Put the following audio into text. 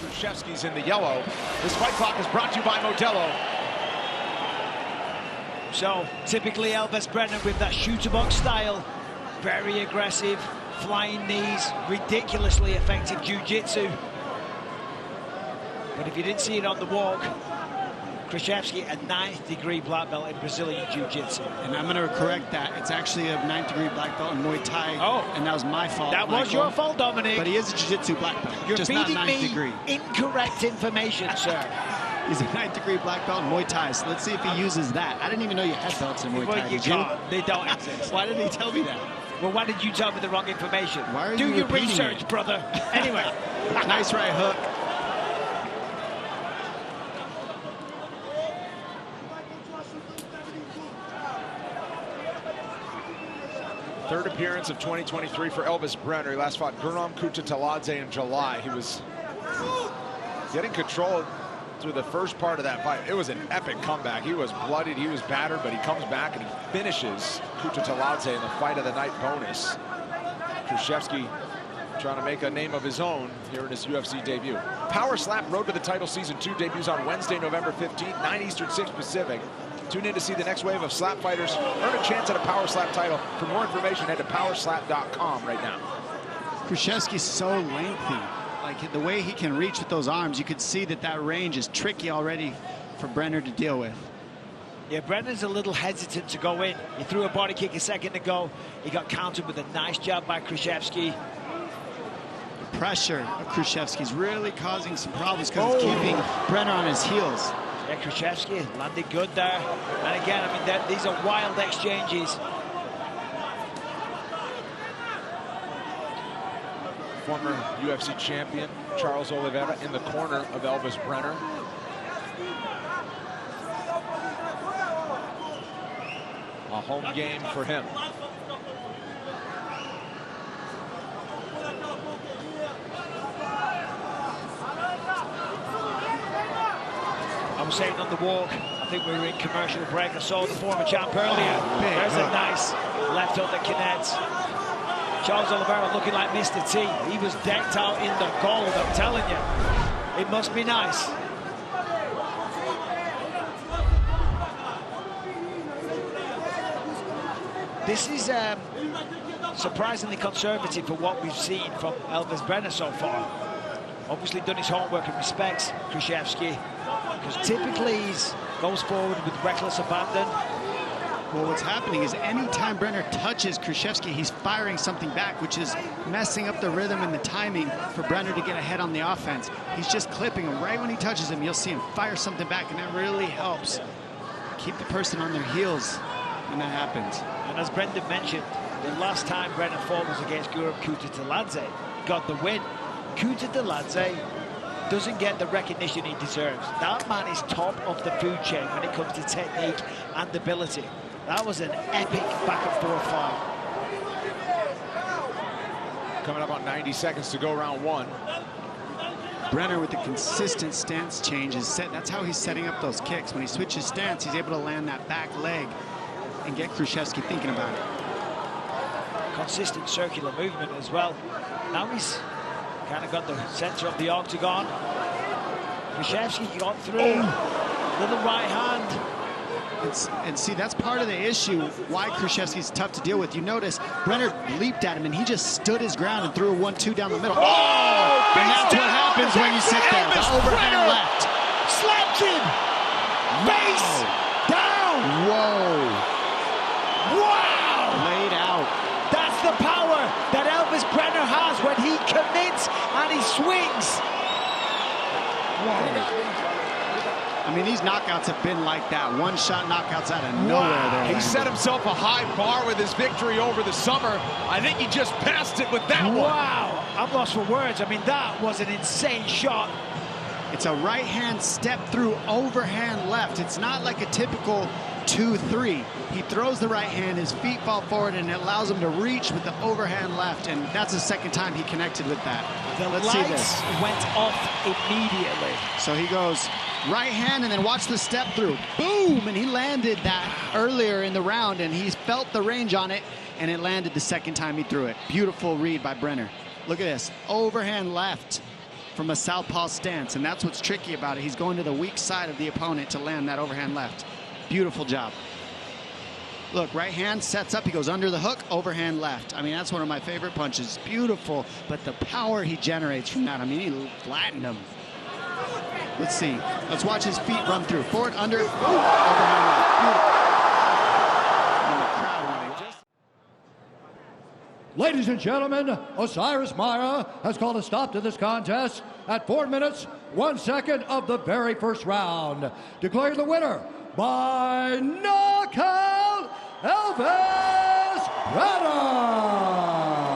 Krzyzewski's in the yellow. This fight clock is brought to you by Modelo. So, typically Elvis Brenner with that shooter-box style. Very aggressive, flying knees, ridiculously effective jiu-jitsu. But if you didn't see it on the walk, Krzyzewski, a 9th degree black belt in Brazilian Jiu-Jitsu. And I'm going to correct that. It's actually a 9th degree black belt in Muay Thai. Oh. And that was my fault. That was your fault, Dominic. But he is a Jiu-Jitsu black belt. You're just feeding not 9th me degree. Incorrect information, sir. He's a 9th degree black belt in Muay Thai. So let's see if he uses that. I didn't even know you had belts in Muay Thai. Well, you can't. They don't exist. Why did he tell me that? Well, why did you tell me the wrong information? Why are Do you your repeating research, it? brother. Anyway. Nice right hook. Third appearance of 2023 for Elvis Brenner. He last fought Guram Kutateladze in July. He was getting control through the first part of that fight. It was an epic comeback. He was bloodied, he was battered, but he comes back and he finishes Kutateladze in the fight of the night bonus. Krzyzewski trying to make a name of his own here in his UFC debut. Power Slap Road to the Title Season 2 debuts on Wednesday, November 15th, 9 Eastern, 6 Pacific. Tune in to see the next wave of slap fighters. Earn a chance at a Power Slap title. For more information, head to powerslap.com right now. Krzyzewski's so lengthy. Like the way he can reach with those arms, you could see that that range is tricky already for Brenner to deal with. Yeah, Brenner's a little hesitant to go in. He threw a body kick a second ago. He got countered with a nice jab by Krzyzewski. The pressure of Krzyzewski is really causing some problems because it's keeping Brenner on his heels. Yeah, Krzyzewski landed good there. And again, I mean, these are wild exchanges. Former UFC champion Charles Oliveira in the corner of Elvis Brenner. A home game for him. I was saying on the walk, I think we were in commercial break. I saw the former champ earlier. There's a nice left hook that connects. Charles Oliveira looking like Mr. T. He was decked out in the gold, I'm telling you. It must be nice. This is surprisingly conservative for what we've seen from Elvis Brenner so far. Obviously done his homework and respects Krzyzewski, because typically he goes forward with reckless abandon. Well, what's happening is anytime Brenner touches Krzyzewski, he's firing something back, which is messing up the rhythm and the timing for Brenner to get ahead on the offense. He's just clipping him. Right when he touches him, you'll see him fire something back, and that really helps keep the person on their heels when that happens. And as Brendan mentioned, the last time Brenner fought was against Guram Kutateladze. Got the win. Kutateladze doesn't get the recognition he deserves. That man is top of the food chain when it comes to technique and ability. That was an epic back-and-forth fight. Coming up on 90 seconds to go, round one. Brenner with the consistent stance changes. That's how he's setting up those kicks. When he switches stance, he's able to land that back leg and get Krzyzewski thinking about it. Consistent circular movement as well. Now he's kind of got the center of the octagon. Krzyzewski got through. Little right hand. And see, that's part of the issue why Krzyzewski's tough to deal with. You notice Brenner leaped at him and he just stood his ground and threw a 1-2 down the middle. Oh! And that's what happens when you sit there. The overhand left. Slapped him. Face down. Whoa. Wow. Laid out. That's the power that Elvis Brenner has when he commits and he swings. Whoa. I mean, these knockouts have been like that. One-shot knockouts out of nowhere there. He set himself a high bar with his victory over the summer. I think he just passed it with that one. Wow. I'm lost for words. I mean, that was an insane shot. It's a right-hand step-through overhand left. It's not like a typical 2-3. He throws the right hand, his feet fall forward, and it allows him to reach with the overhand left, and that's the second time he connected with that. Let's see this. Went off immediately. So he goes right hand, and then watch the step through. Boom! And he landed that earlier in the round, and he's felt the range on it, and it landed the second time he threw it. Beautiful read by Brenner. Look at this. Overhand left from a southpaw stance, and that's what's tricky about it. He's going to the weak side of the opponent to land that overhand left. Beautiful job. Look, right hand sets up, he goes under the hook, overhand left. I mean, that's one of my favorite punches. Beautiful, but the power he generates from that, I mean, he flattened him. Let's see. Let's watch his feet run through. Forward, under, overhand left. Beautiful. And the crowd went just... Ladies and gentlemen, Osiris Myra has called a stop to this contest at 4 minutes, 1 second of the very first round. Declaring the winner by knockout, Elvis Brenner.